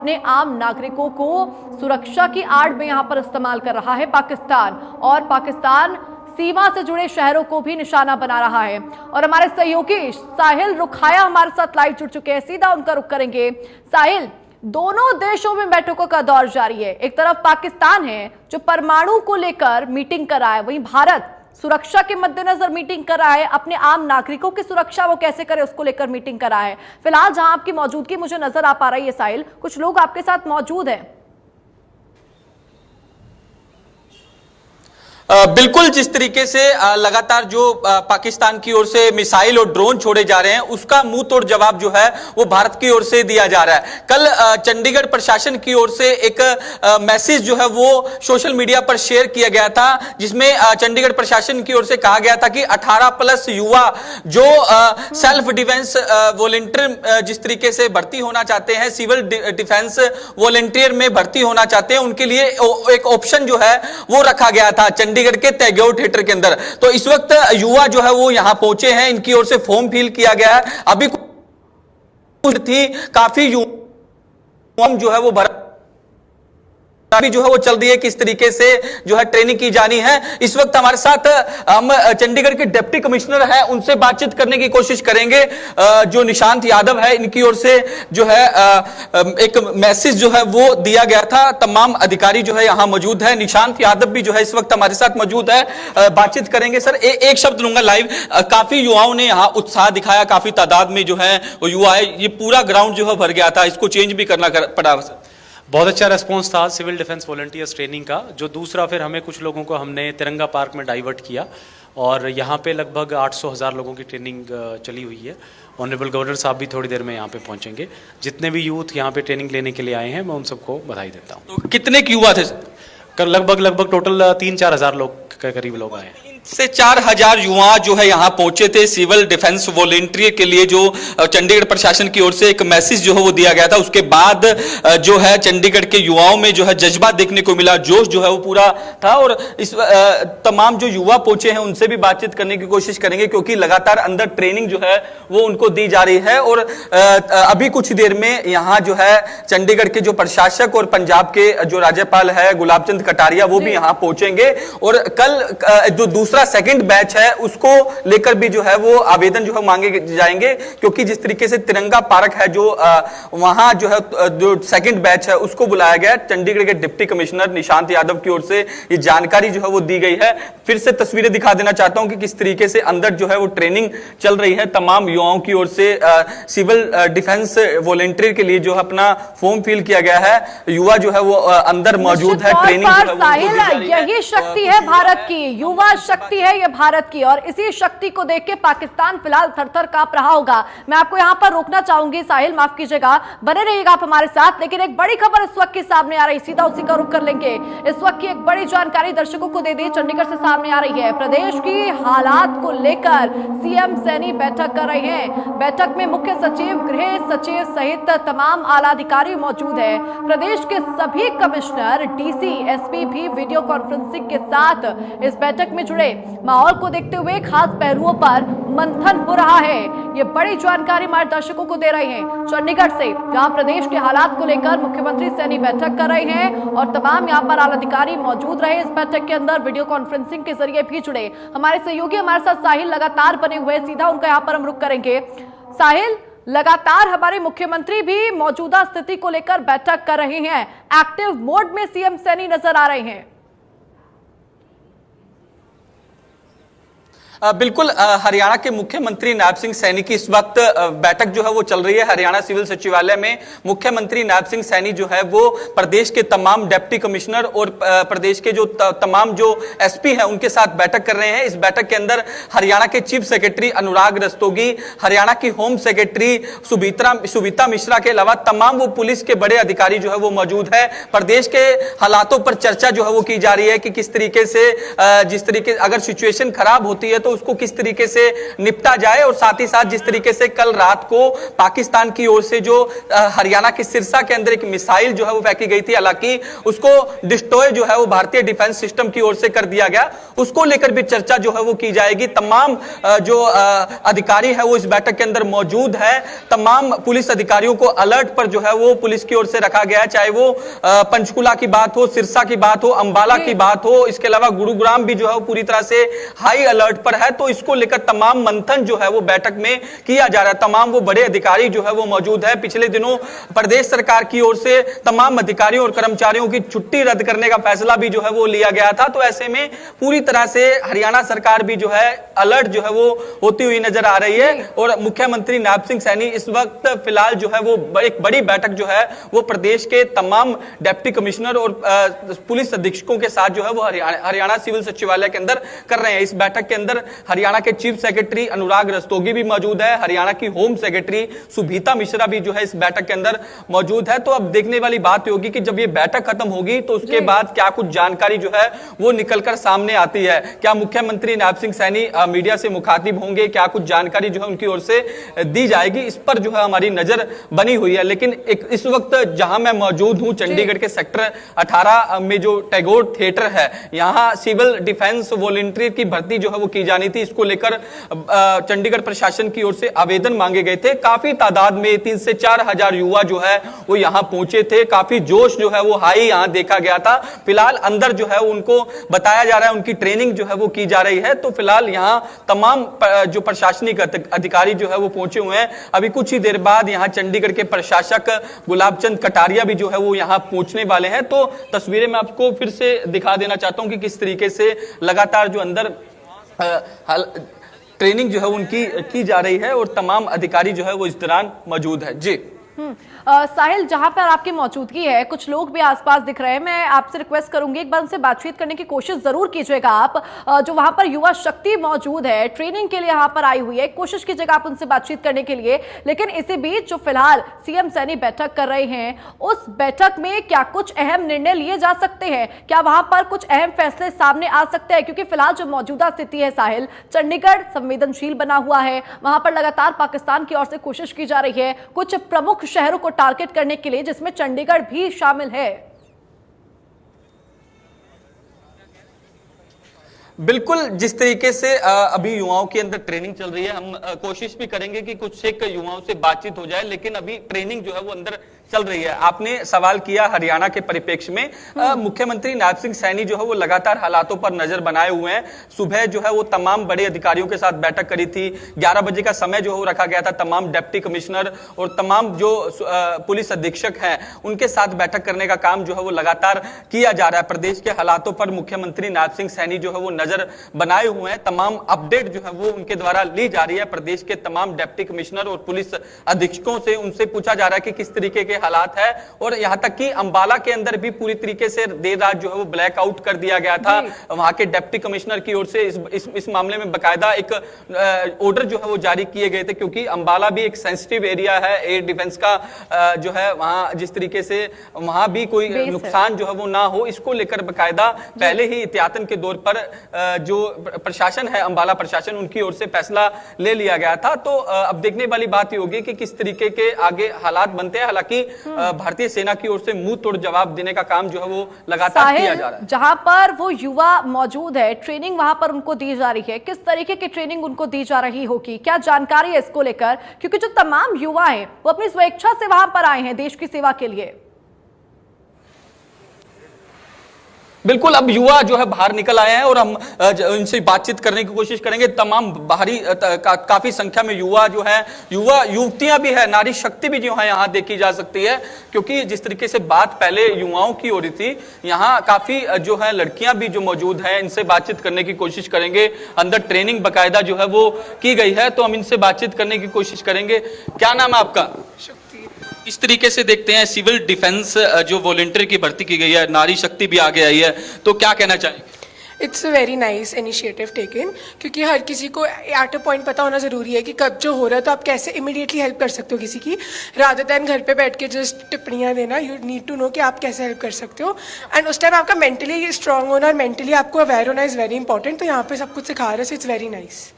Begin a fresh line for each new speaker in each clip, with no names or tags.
अपने आम नागरिकों को सुरक्षा की आड़ में यहां पर इस्तेमाल कर रहा है पाकिस्तान, और पाकिस्तान सीमा से जुड़े शहरों को भी निशाना बना रहा है। और हमारे सहयोगी साहिल रुखाया हमारे साथ लाइव जुड़ चुके हैं, सीधा उनका रुख करेंगे। साहिल, दोनों देशों में बैठकों का दौर जारी है। एक तरफ पाकिस्तान है जो परमाणु को लेकर मीटिंग कर रहा है, वहीं भारत सुरक्षा के मद्देनजर मीटिंग कर रहा है। अपने आम नागरिकों की सुरक्षा वो कैसे करे उसको लेकर मीटिंग कर रहा है। फिलहाल जहां आपकी मौजूदगी मुझे नजर आ पा रही है साहिल, कुछ लोग आपके साथ मौजूद हैं।
बिल्कुल, जिस तरीके से लगातार जो पाकिस्तान की ओर से मिसाइल और ड्रोन छोड़े जा रहे हैं उसका मुंह तोड़ जवाब जो है वो भारत की ओर से दिया जा रहा है। कल चंडीगढ़ प्रशासन की ओर से एक मैसेज जो है वो सोशल मीडिया पर शेयर किया गया था, जिसमें चंडीगढ़ प्रशासन की ओर से कहा गया था कि 18+ युवा जो सेल्फ डिफेंस वॉलंटियर जिस तरीके से भर्ती होना चाहते हैं, सिविल डिफेंस वॉलंटियर में भर्ती होना चाहते हैं, उनके लिए एक ऑप्शन जो है वो रखा गया था चंडीगढ़ के टैगोर थिएटर के अंदर। तो इस वक्त युवा जो है वो यहां पहुंचे हैं, इनकी ओर से फॉर्म फिल किया गया है। अभी थी काफी युवा जो है वो अभी जो है वो चल रही है, किस तरीके से जो है ट्रेनिंग की जानी है। इस वक्त हमारे साथ हम चंडीगढ़ के डिप्टी कमिश्नर हैं, उनसे बातचीत करने की कोशिश करेंगे। जो निशांत यादव है, इनकी ओर से जो है एक मैसेज जो है वो दिया गया था। तमाम अधिकारी जो है यहाँ मौजूद है। निशांत यादव भी जो है इस वक्त हमारे साथ मौजूद है, बातचीत करेंगे। सर, एक शब्द लूंगा लाइव। काफी युवाओं ने यहाँ उत्साह दिखाया, काफी तादाद में जो है वो युवा है। ये पूरा ग्राउंड जो है भर गया था, इसको चेंज भी करना पड़ा।
बहुत अच्छा रेस्पॉन्स था सिविल डिफेंस वॉलंटियर्स ट्रेनिंग का। जो दूसरा फिर हमें कुछ लोगों को हमने तिरंगा पार्क में डाइवर्ट किया, और यहाँ पे लगभग 800,000 लोगों की ट्रेनिंग चली हुई है। ऑनरेबल गवर्नर साहब भी थोड़ी देर में यहाँ पे पहुँचेंगे। जितने भी यूथ यहाँ पे ट्रेनिंग लेने के लिए आए हैं, मैं उन सबको बधाई देता हूँ।
तो कितने युवा थे?
लगभग टोटल 3-4 हज़ार लोग के करीब लोग आए हैं।
से 4,000 युवा जो है यहाँ पहुंचे थे सिविल डिफेंस वॉलंटियर के लिए, जो चंडीगढ़ प्रशासन की ओर से एक मैसेज जो है वो दिया गया था। उसके बाद जो है चंडीगढ़ के युवाओं में जो है जज्बा देखने को मिला, जोश जो है वो पूरा था। और इस तमाम जो युवा पहुंचे हैं उनसे भी बातचीत करने की कोशिश करेंगे, क्योंकि लगातार अंदर ट्रेनिंग जो है वो उनको दी जा रही है। और अभी कुछ देर में यहाँ जो है चंडीगढ़ के जो प्रशासक और पंजाब के जो राज्यपाल है गुलाब चंद कटारिया, वो भी यहाँ पहुंचेंगे। और कल जो दूसरा सेकंड बैच है उसको लेकर भी जो है वो आवेदन जो है मांगे जाएंगे, क्योंकि जिस तरीके से तिरंगा पार्क है जो वहां जो है जो सेकंड बैच है उसको बुलाया गया। चंडीगढ़ के डिप्टी कमिश्नर निशांत यादव की ओर से ये जानकारी जो है वो दी गई है। फिर से तस्वीरें दिखा देना चाहता हूं कि किस तरीके से अंदर जो है वो ट्रेनिंग चल रही है। तमाम युवाओं की ओर से सिविल डिफेंस वॉलंटियर के लिए जो अपना फॉर्म फिल किया गया है, युवा जो है वो अंदर मौजूद है। ट्रेनिंग जो है
यही शक्ति है भारत की, युवा शक्ति है ये भारत की, और इसी शक्ति को देख के पाकिस्तान फिलहाल थर-थर कांप रहा होगा। मैं आपको यहां पर रोकना चाहूंगी साहिल, माफ कीजिएगा, बने रहिएगा आप हमारे साथ। लेकिन एक बड़ी खबर इस वक्त के सामने आ रही, सीधा उसी का रुख कर लेंगे। इस वक्त की एक बड़ी जानकारी दर्शकों को दे दी, चंडीगढ़ से सामने आ रही है। प्रदेश की हालात को लेकर सीएम सैनी बैठक कर रहे हैं। बैठक में मुख्य सचिव, गृह सचिव सहित तमाम आला अधिकारी मौजूद है। प्रदेश के सभी कमिश्नर, डीसी, एसपी भी वीडियो कॉन्फ्रेंसिंग के साथ इस बैठक में जुड़े। माहौल को देखते हुए खास पहलुओं पर मंथन हो रहा है। ये बड़ी जानकारी हमारे दर्शकों को दे रहे हैं चंडीगढ़ से, जहां प्रदेश के हालात को लेकर मुख्यमंत्री सैनी बैठक कर रहे हैं, और तमाम यहां पर आला अधिकारी मौजूद रहे इस बैठक के अंदर, वीडियो कॉन्फ्रेंसिंग के जरिए भी जुड़े। हमारे सहयोगी हमारे साथ साहिल लगातार बने हुए, सीधा उनका यहां पर हम रुख करेंगे। साहिल, लगातार हमारे मुख्यमंत्री भी मौजूदा स्थिति को लेकर बैठक कर रहे हैं। एक्टिव मोड में सीएम सैनी नजर आ रहे हैं।
बिल्कुल, हरियाणा के मुख्यमंत्री नायब सिंह सैनी की इस वक्त बैठक जो है वो चल रही है हरियाणा सिविल सचिवालय में। मुख्यमंत्री नायब सिंह सैनी जो है वो प्रदेश के तमाम डिप्टी कमिश्नर और प्रदेश के जो तमाम जो एसपी हैं उनके साथ बैठक कर रहे हैं। इस बैठक के अंदर हरियाणा के चीफ सेक्रेटरी अनुराग रस्तोगी, हरियाणा की होम सेक्रेटरी सुविता मिश्रा के अलावा तमाम वो पुलिस के बड़े अधिकारी जो है वो मौजूद है। प्रदेश के हालातों पर चर्चा जो है वो की जा रही है कि किस तरीके से जिस तरीके अगर सिचुएशन खराब होती है तो उसको किस तरीके से निपटा जाए, और साथ ही साथ जिस तरीके से कल रात को पाकिस्तान की ओर से जो हरियाणा के सिरसा के अंदर एक मिसाइल जो है वो फेंकी गई थी, हालांकि उसको डिस्ट्रॉय जो है वो भारतीय डिफेंस सिस्टम की ओर से कर दिया गया, उसको लेकर भी चर्चा जो है वो की जाएगी। तमाम जो अधिकारी है वो इस बैठक के अंदर मौजूद है, तमाम पुलिस अधिकारियों को अलर्ट पर जो है वो पुलिस की ओर से रखा गया है, चाहे वो पंचकुला की बात हो, सिरसा की बात हो, अंबाला की बात हो, इसके अलावा गुरुग्राम भी जो है वो पूरी तरह से हाई अलर्ट पर है। तो इसको लेकर तमाम मंथन जो है वो बैठक में किया जा रहा है, तमाम वो बड़े अधिकारी जो है वो मौजूद है। पिछले दिनों प्रदेश सरकार की ओर से तमाम अधिकारियों और कर्मचारियों की छुट्टी रद्द करने का फैसला भी जो है वो लिया गया था, तो ऐसे में पूरी तरह से हरियाणा सरकार भी जो है अलर्ट जो है वो होती हुई नजर आ रही है। और मुख्यमंत्री नायब सिंह सैनी इस वक्त फिलहाल जो है वो एक बड़ी बैठक जो है वो प्रदेश के तमाम डिप्टी कमिश्नर और पुलिस अधीक्षकों के साथ जो है वो हरियाणा सिविल सचिवालय के अंदर कर रहे हैं। इस बैठक के अंदर हरियाणा के चीफ सेक्रेटरी अनुराग रस्तोगी भी मौजूद है, हरियाणा की होम सेक्रेटरी सुभीता मिश्रा भी जो है इस बैठक के अंदर मौजूद है। तो अब देखने वाली बात होगी कि जब ये बैठक खत्म होगी तो उसके बाद क्या कुछ जानकारी जो है वो निकलकर सामने आती है। क्या मुख्यमंत्री नायब सिंह सैनी मीडिया से मुखातिब होंगे, क्या कुछ जानकारी जो है उनकी ओर से दी जाएगी, इस पर जो है हमारी नजर बनी हुई है। लेकिन इस वक्त जहां मैं मौजूद हूं चंडीगढ़ के सेक्टर 18 में जो टैगोर थिएटर है, यहां सिविल डिफेंस वॉलंटियर की भर्ती जो है वो की जानी थी, इसको लेकर चंडीगढ़ प्रशासन की ओर से आवेदन मांगे गए थे। काफी तादाद में 3 से 4 हजार युवा जो है वो यहां पहुंचे थे, काफी जोश जो है वो हाई यहां देखा गया था। फिलहाल अंदर जो है उनको बताया जा रहा है, उनकी ट्रेनिंग जो है वो की जा रही है। तो फिलहाल यहां तमाम जो प्रशासनिक अधिकारी जो है वो पहुंचे हुए हैं। अभी कुछ ही देर बाद यहां चंडीगढ़ के प्रशासक गुलाब चंद कटारिया भी जो है वो यहां पहुंचने वाले हैं। तो तस्वीरें मैं आपको फिर से दिखा देना चाहता हूं कि किस तरीके से लगातार जो अंदर ट्रेनिंग जो है उनकी की जा रही है और तमाम अधिकारी जो है वो इस दौरान मौजूद है। जी
साहिल, जहां पर आपकी मौजूदगी है कुछ लोग भी आसपास दिख रहे हैं, मैं आपसे रिक्वेस्ट करूंगी एक बार उनसे बातचीत करने की कोशिश जरूर कीजिएगा। आप जो वहां पर युवा शक्ति मौजूद है, ट्रेनिंग के लिए यहां पर आई हुई है, कोशिश कीजिएगा आप उनसे बातचीत करने के लिए। लेकिन इसी बीच जो फिलहाल सीएम सैनी बैठक कर रहे हैं, उस बैठक में क्या कुछ अहम निर्णय लिए जा सकते हैं, क्या वहां पर कुछ अहम फैसले सामने आ सकते हैं? क्योंकि फिलहाल जो मौजूदा स्थिति है साहिल, चंडीगढ़ संवेदनशील बना हुआ है, वहां पर लगातार पाकिस्तान की ओर से कोशिश की जा रही है कुछ प्रमुख शहरों को टारगेट करने के लिए, जिसमें चंडीगढ़ भी शामिल है।
बिल्कुल, जिस तरीके से अभी युवाओं के अंदर ट्रेनिंग चल रही है, हम कोशिश भी करेंगे कि कुछ एक युवाओं से बातचीत हो जाए, लेकिन अभी ट्रेनिंग जो है वो अंदर चल रही है। आपने सवाल किया हरियाणा के परिप्रेक्ष्य में, मुख्यमंत्री नायब सिंह सैनी जो है वो लगातार हालातों पर नजर बनाए हुए हैं। सुबह जो है वो तमाम बड़े अधिकारियों के साथ बैठक करी थी, 11 बजे का समय जो है वो रखा गया था। तमाम डिप्टी कमिश्नर और तमाम जो पुलिस अधीक्षक हैं उनके साथ बैठक करने का काम जो है वो लगातार किया जा रहा है। प्रदेश के हालातों पर मुख्यमंत्री नायब सिंह सैनी जो है वो नजर बनाए हुए हैं, तमाम अपडेट जो है वो उनके द्वारा ली जा रही है। प्रदेश के तमाम डिप्टी कमिश्नर और पुलिस अधीक्षकों से उनसे पूछा जा रहा है कि किस तरीके के हालात है, और यहां तक कि अंबाला के अंदर भी पूरी तरीके से देर रात जो है वो ब्लैक आउट कर दिया गया था। वहां के डिप्टी कमिश्नर की ओर से इस मामले में बकायदा एक ऑर्डर जो है वो जारी किए गए थे, क्योंकि अंबाला भी एक सेंसिटिव एरिया है एयर डिफेंस का, जो है वहां जिस तरीके से वहां भी कोई नुकसान जो है वो ना हो, इसको लेकर बकायदा पहले ही एहतियातन के दौर पर जो प्रशासन है, अंबाला प्रशासन, उनकी ओर से फैसला ले लिया गया था। तो अब देखने वाली बात ये होगी कि किस तरीके के आगे हालात बनते हैं। हालांकि भारतीय सेना की ओर से मुंह तोड़ जवाब देने का काम जो है वो लगातार किया जा रहा है।
जहां पर वो युवा मौजूद है, ट्रेनिंग वहां पर उनको दी जा रही है, किस तरीके की ट्रेनिंग उनको दी जा रही होगी, क्या जानकारी है इसको लेकर? क्योंकि जो तमाम युवा हैं वो अपनी स्वेच्छा से वहां पर आए हैं देश की सेवा के लिए।
बिल्कुल, अब युवा जो है बाहर निकल आए हैं और हम इनसे बातचीत करने की कोशिश करेंगे। तमाम बाहरी काफी संख्या में युवा जो है, युवा युवतियां भी है, नारी शक्ति भी जो है यहाँ देखी जा सकती है। क्योंकि जिस तरीके से बात पहले युवाओं की हो रही थी, यहाँ काफी जो है लड़कियां भी जो मौजूद हैं, इनसे बातचीत करने की कोशिश करेंगे। अंदर ट्रेनिंग बकायदा जो है वो की गई है, तो हम इनसे बातचीत करने की कोशिश करेंगे। क्या नाम है आपका? इस तरीके से देखते हैं सिविल डिफेंस जो वॉलंटियर की भर्ती की गई है, नारी शक्ति भी आगे आई है, तो क्या कहना चाहेंगे?
It's a very nice initiative taken, क्योंकि हर किसी को एट अ पॉइंट पता होना ज़रूरी है कि कब जो हो रहा है तो आप कैसे इमीडिएटली हेल्प कर सकते हो किसी की, रादर दैन घर पे बैठ के जस्ट टिप्पणियाँ देना। यू नीड टू नो कि आप कैसे हेल्प कर सकते हो, एंड उस टाइम आपका मेंटली स्ट्रांग होना और मेंटली आपको अवेयर होना इज़ वेरी इंपॉर्टेंट। तो यहाँ पे सब कुछ सिखा रहे हैं, so it's very nice.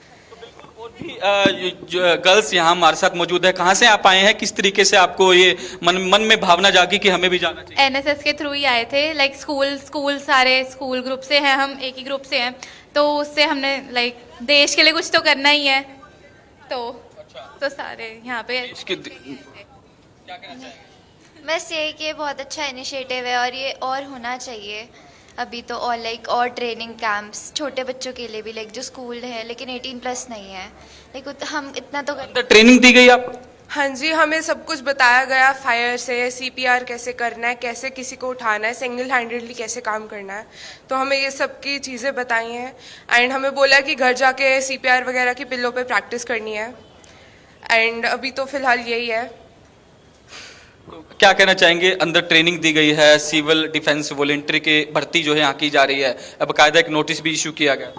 Girls यहाँ हमारे साथ मौजूद है, कहाँ से आप आए हैं, किस तरीके से आपको ये मन में भावना जागी कि हमें भी जाना चाहिए?
एनएसएस के थ्रू ही आए थे, लाइक स्कूल सारे स्कूल ग्रुप से हैं, हम एक ही ग्रुप से हैं, तो उससे हमने लाइक देश के लिए कुछ तो करना ही है, तो सारे यहाँ पे
बस यही कि ये बहुत अच्छा इनिशिएटिव है और ये और होना चाहिए अभी तो। और लाइक और ट्रेनिंग कैंप्स छोटे बच्चों के लिए भी, लाइक जो स्कूल है लेकिन 18+ नहीं है, लाइक हम इतना तो
ट्रेनिंग दी गई आपको?
हाँ जी, हमें सब कुछ बताया गया, फायर से सीपीआर कैसे करना है, कैसे किसी को उठाना है, सिंगल हैंडेडली कैसे काम करना है, तो हमें ये सब की चीज़ें बताई हैं। एंड हमें बोला कि घर जाके सीपीआर वगैरह की पिल्लों पे प्रैक्टिस करनी है, एंड अभी तो फ़िलहाल यही है।
क्या कहना चाहेंगे? अंदर ट्रेनिंग दी गई है, सिविल डिफेंस वॉलंटियर की भर्ती जो है यहाँ की जा रही है, अब बाकायदा एक नोटिस भी इशू किया गया।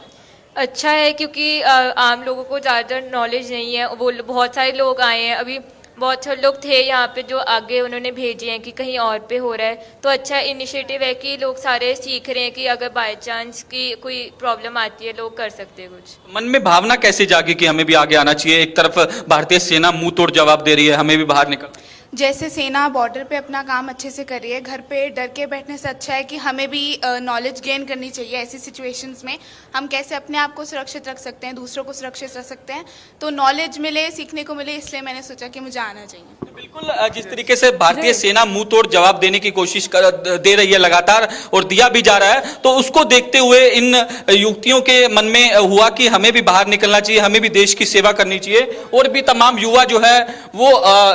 अच्छा है क्योंकि आम लोगों को ज़्यादा नॉलेज नहीं है, वो बहुत सारे लोग आए हैं, अभी बहुत सारे लोग थे यहाँ पे जो आगे उन्होंने भेजे हैं कि कहीं और पे हो रहा है, तो अच्छा इनिशिएटिव है कि लोग सारे सीख रहे हैं कि अगर बाय चांस की कोई प्रॉब्लम आती है लोग कर सकते हैं कुछ।
मन में भावना कैसे जागी कि हमें भी आगे आना चाहिए? एक तरफ भारतीय सेना मुंह तोड़ जवाब दे रही है, हमें भी बाहर निकल।
जैसे सेना बॉर्डर पे अपना काम अच्छे से कर रही है, घर पे डर के बैठने से अच्छा है कि हमें भी नॉलेज गेन करनी चाहिए। ऐसी सिचुएशंस में हम कैसे अपने आप को सुरक्षित रख सकते हैं, दूसरों को सुरक्षित रख सकते हैं, तो नॉलेज मिले, सीखने को मिले, इसलिए मैंने सोचा कि मुझे आना चाहिए।
बिल्कुल, जिस तरीके से भारतीय सेना मुंह तोड़ जवाब देने की कोशिश दे रही है लगातार और दिया भी जा रहा है, तो उसको देखते हुए इन युवतियों के मन में हुआ कि हमें भी बाहर निकलना चाहिए, हमें भी देश की सेवा करनी चाहिए। और भी तमाम युवा जो है वो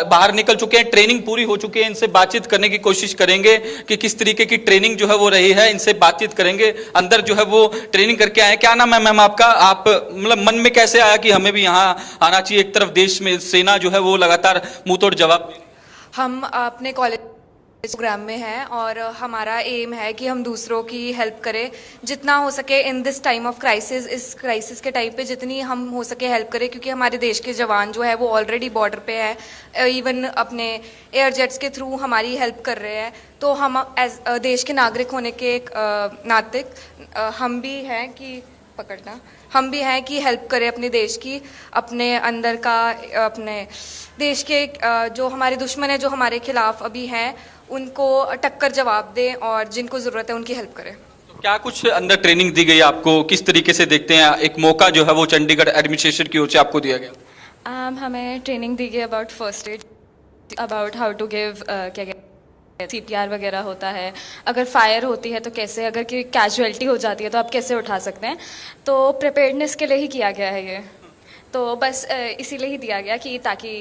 बाहर निकल चुके हैं, ट्रेनिंग पूरी हो चुकी है, इनसे बातचीत करने की कोशिश करेंगे कि किस तरीके की ट्रेनिंग जो है वो रही है, इनसे बातचीत करेंगे। अंदर जो है वो ट्रेनिंग करके आए। क्या नाम है मैम आपका? आप मतलब मन में कैसे आया कि हमें भी यहाँ आना चाहिए? एक तरफ देश में सेना जो है वो लगातार मुंह तोड़ जवाब।
हम अपने कॉलेज प्रोग्राम में हैं और हमारा एम है कि हम दूसरों की हेल्प करें जितना हो सके in this time of crisis. इस क्राइसिस के टाइम पे जितनी हम हो सके हेल्प करें, क्योंकि हमारे देश के जवान जो है वो ऑलरेडी बॉर्डर पे है, इवन अपने एयर जेट्स के थ्रू हमारी हेल्प कर रहे हैं। तो हम एज देश के नागरिक होने के एक नाते हम भी हैं कि हम भी हैं कि हेल्प करें अपने देश की, अपने अंदर का, अपने देश के जो हमारे दुश्मन है, जो हमारे खिलाफ अभी हैं, उनको टक्कर जवाब दें और जिनको ज़रूरत है उनकी हेल्प करें।
तो क्या कुछ अंदर ट्रेनिंग दी गई आपको? किस तरीके से देखते हैं एक मौका जो है वो चंडीगढ़ एडमिनिस्ट्रेशन की ओर से आपको दिया गया?
हमें ट्रेनिंग दी गई about first aid, about how to give क्या कहते हैं सीपीआर वगैरह होता है, अगर फायर होती है तो कैसे, अगर कोई कैजुअलिटी हो जाती है तो आप कैसे उठा सकते हैं। तो प्रिपेयर्डनेस के लिए ही किया गया है ये, तो बस इसीलिए ही दिया गया कि ताकि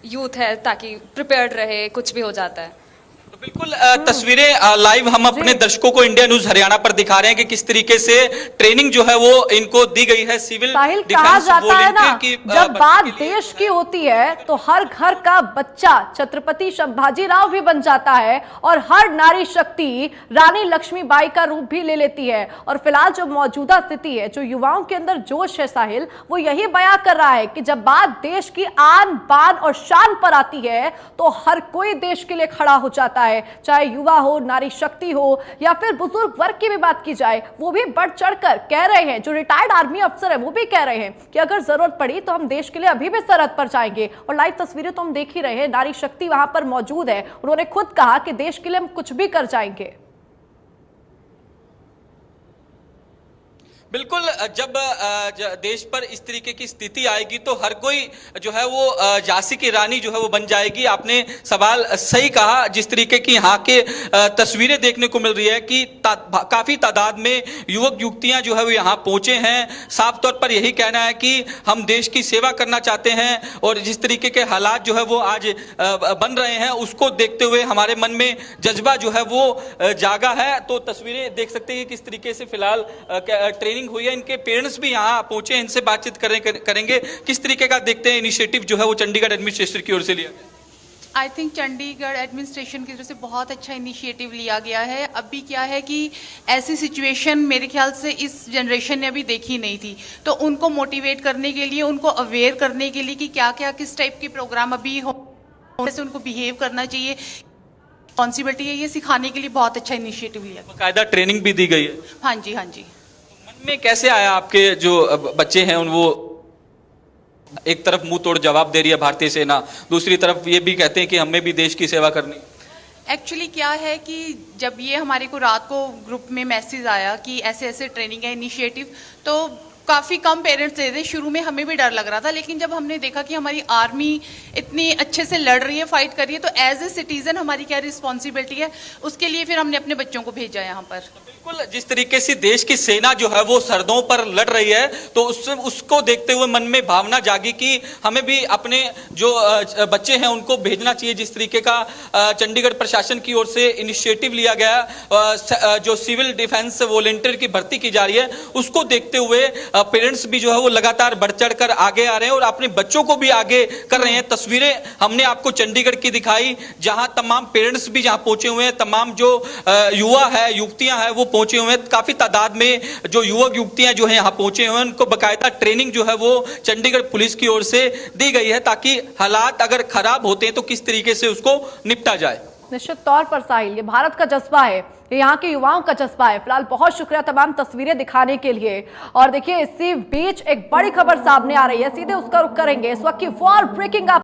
यूथ है ताकि प्रिपेयर्ड रहे, कुछ भी हो जाता है।
तो बिल्कुल तस्वीरें लाइव हम अपने दर्शकों को इंडिया न्यूज हरियाणा पर दिखा रहे हैं कि किस तरीके से ट्रेनिंग जो है वो इनको दी गई है। सिविल
कहा जाता है ना, जब बात देश की होती है तो हर घर का बच्चा छत्रपति संभाजीराव भी बन जाता है और हर नारी शक्ति रानी लक्ष्मीबाई का रूप भी ले लेती है। और फिलहाल जो मौजूदा स्थिति है, जो युवाओं के अंदर जोश है साहिल, वो यही बयां कर रहा है कि जब बात देश की आन बान और शान पर आती है तो हर कोई देश के लिए खड़ा हो जाता है, चाहे युवा हो, नारी शक्ति हो या फिर बुजुर्ग वर्ग की भी बात की जाए, वो भी बढ़ चढ़कर कह रहे हैं। जो रिटायर्ड आर्मी अफसर है वो भी कह रहे हैं कि अगर जरूरत पड़ी तो हम देश के लिए अभी भी सरहद पर जाएंगे। और लाइव तस्वीरें तो हम देख ही रहे हैं, नारी शक्ति वहां पर मौजूद है, उन्होंने खुद कहा कि देश के लिए हम कुछ भी कर जाएंगे।
बिल्कुल, जब देश पर इस तरीके की स्थिति आएगी तो हर कोई जो है वो झांसी की रानी जो है वो बन जाएगी। आपने सवाल सही कहा। जिस तरीके की यहाँ के तस्वीरें देखने को मिल रही है कि काफ़ी तादाद में युवक युवतियाँ जो है वो यहाँ पहुँचे हैं। साफ तौर पर यही कहना है कि हम देश की सेवा करना चाहते हैं और जिस तरीके के हालात जो है वो आज बन रहे हैं उसको देखते हुए हमारे मन में जज्बा जो है वो जागा है। तो तस्वीरें देख सकते हैं किस तरीके से फिलहाल ट्रेनिंग हुई है। इनके पेरेंट्स भी यहाँ पहुंचे, इनसे बातचीत करेंगे। किस तरीके का देखते हैं इनिशिएटिव जो है वो चंडीगढ़ एडमिनिस्ट्रेशन की ओर से लिया गया?
आई थिंक चंडीगढ़ एडमिनिस्ट्रेशन की तरफ से बहुत अच्छा इनिशिएटिव लिया गया है। अभी क्या है कि ऐसी सिचुएशन मेरे ख्याल से इस जनरेशन ने अभी देखी नहीं थी, तो उनको मोटिवेट करने के लिए, उनको अवेयर करने के लिए कि क्या क्या किस टाइप के प्रोग्राम अभी हो, जैसे उनको बिहेव करना चाहिए, रिस्पॉन्सिबिलिटी है, ये सिखाने के लिए बहुत अच्छा इनिशिएटिव लिया गया।
बाकायदा ट्रेनिंग भी दी गई है।
हाँ जी, हाँ जी।
मन में कैसे आया आपके जो बच्चे हैं उन वो एक तरफ मुंह तोड़ जवाब दे रही है भारतीय सेना, दूसरी तरफ ये भी कहते हैं कि हमें भी देश की सेवा करनी।
एक्चुअली क्या है कि जब ये हमारे को रात को ग्रुप में मैसेज आया कि ऐसे ऐसे ट्रेनिंग है, इनिशिएटिव, तो काफ़ी कम पेरेंट्स दे रहे। शुरू में हमें भी डर लग रहा था, लेकिन जब हमने देखा कि हमारी आर्मी इतनी अच्छे से लड़ रही है, फाइट कर रही है, तो एज ए सिटीजन हमारी क्या रिस्पॉन्सिबिलिटी है, उसके लिए फिर हमने अपने बच्चों को भेजा यहाँ पर।
बिल्कुल, जिस तरीके से देश की सेना जो है वो सरहदों पर लड़ रही है, तो उसको देखते हुए मन में भावना जागी कि हमें भी अपने जो बच्चे हैं उनको भेजना चाहिए। जिस तरीके का चंडीगढ़ प्रशासन की ओर से इनिशिएटिव लिया गया, जो सिविल डिफेंस वॉलंटियर की भर्ती की जा रही है, उसको देखते हुए पेरेंट्स भी जो है वो लगातार बढ़ चढ़ कर आगे आ रहे हैं और अपने बच्चों को भी आगे कर रहे हैं। तस्वीरें हमने आपको चंडीगढ़ की दिखाई, जहां तमाम पेरेंट्स भी जहां पहुंचे हुए हैं, तमाम जो युवा है, युवतियां हैं, वो पहुंचे हुए हैं। काफी तादाद में जो युवक युवतियां जो है यहाँ पहुंचे हुए हैं, उनको बाकायदा ट्रेनिंग जो है वो चंडीगढ़ पुलिस की ओर से दी गई है, ताकि हालात अगर खराब होते हैं तो किस तरीके से उसको निपटा जाए।
निश्चित तौर पर साहिल, ये भारत का जज्बा है, ये यहाँ के युवाओं का जज्बा है। फिलहाल बहुत शुक्रिया तमाम तस्वीरें दिखाने के लिए। और देखिए, इसी बीच एक बड़ी खबर सामने आ रही है, सीधे उसका रुख करेंगे। इस वक्त की वॉर ब्रेकिंग